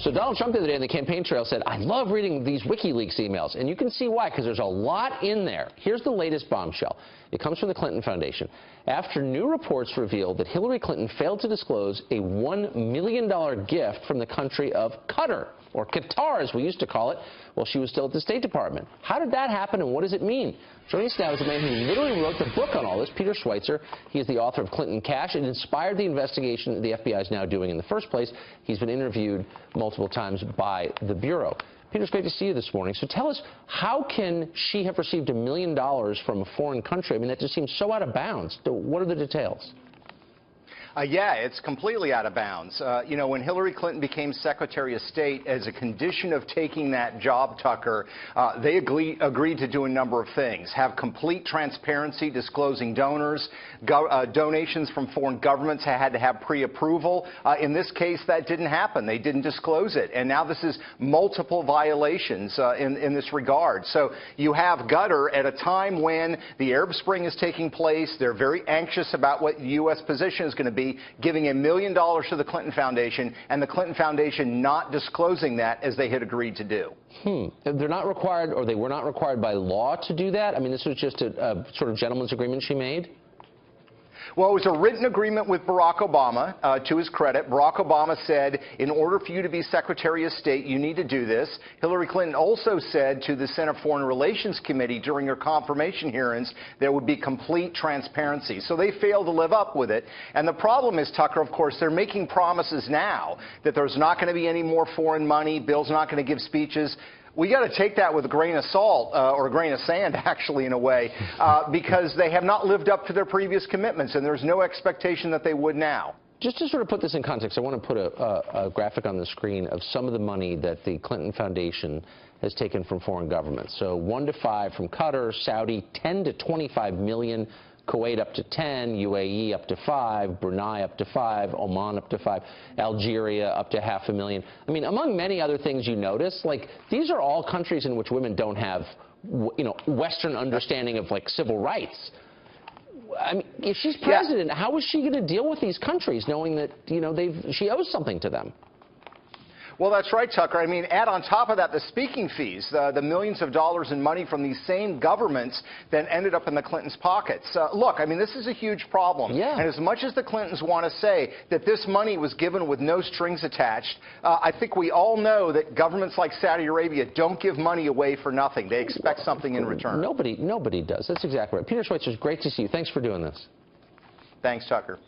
So Donald Trump the other day on the campaign trail said, I love reading these WikiLeaks emails. And you can see why, because there's a lot in there. Here's the latest bombshell. It comes from the Clinton Foundation. After new reports revealed that Hillary Clinton failed to disclose a $1 million gift from the country of Qatar, or Qatar as we used to call it, while she was still at the State Department. How did that happen and what does it mean? Joining us now is a man who literally wrote the book on all this, Peter Schweitzer. He is the author of Clinton Cash. It inspired the investigation the FBI is now doing in the first place. He's been interviewed multiple times by the Bureau. Peter, it's great to see you this morning. So tell us, how can she have received $1 million from a foreign country? I mean, that just seems so out of bounds. What are the details? Yeah, it's completely out of bounds. You know, when Hillary Clinton became Secretary of State, as a condition of taking that job, Tucker, they agreed to do a number of things. Have complete transparency, disclosing donors. Donations from foreign governments had to have pre-approval. In this case, that didn't happen. They didn't disclose it. And now this is multiple violations in this regard. So you have Qatar at a time when the Arab Spring is taking place. They're very anxious about what the U.S. position is going to be, giving $1 million to the Clinton Foundation, and the Clinton Foundation not disclosing that as they had agreed to do. They're not required, or they were not required by law to do that? I mean, this was just a sort of gentleman's agreement she made? Well, it was a written agreement with Barack Obama. To his credit, Barack Obama said, in order for you to be Secretary of State, you need to do this. Hillary Clinton also said to the Senate Foreign Relations Committee during her confirmation hearings there would be complete transparency. So they failed to live up with it. And the problem is, Tucker, of course, they're making promises now that there's not going to be any more foreign money. Bill's not going to give speeches. We got to take that with a grain of salt, or a grain of sand, actually, in a way, because they have not lived up to their previous commitments, and there's no expectation that they would now. Just to sort of put this in context, I want to put a graphic on the screen of some of the money that the Clinton Foundation has taken from foreign governments. So 1 to 5 from Qatar, Saudi, 10 to 25 million. Kuwait up to 10, UAE up to 5, Brunei up to 5, Oman up to 5, Algeria up to $500,000. I mean, among many other things you notice, like, these are all countries in which women don't have, you know, Western understanding of, like, civil rights. I mean, if she's president, how is she going to deal with these countries knowing that, you know, she owes something to them? Well, that's right, Tucker. I mean, add on top of that the speaking fees, the millions of dollars in money from these same governments that ended up in the Clintons' pockets. Look, I mean, this is a huge problem. Yeah. And as much as the Clintons want to say that this money was given with no strings attached, I think we all know that governments like Saudi Arabia don't give money away for nothing. They expect something in return. Nobody does. That's exactly right. Peter Schweitzer, it's great to see you. Thanks for doing this. Thanks, Tucker.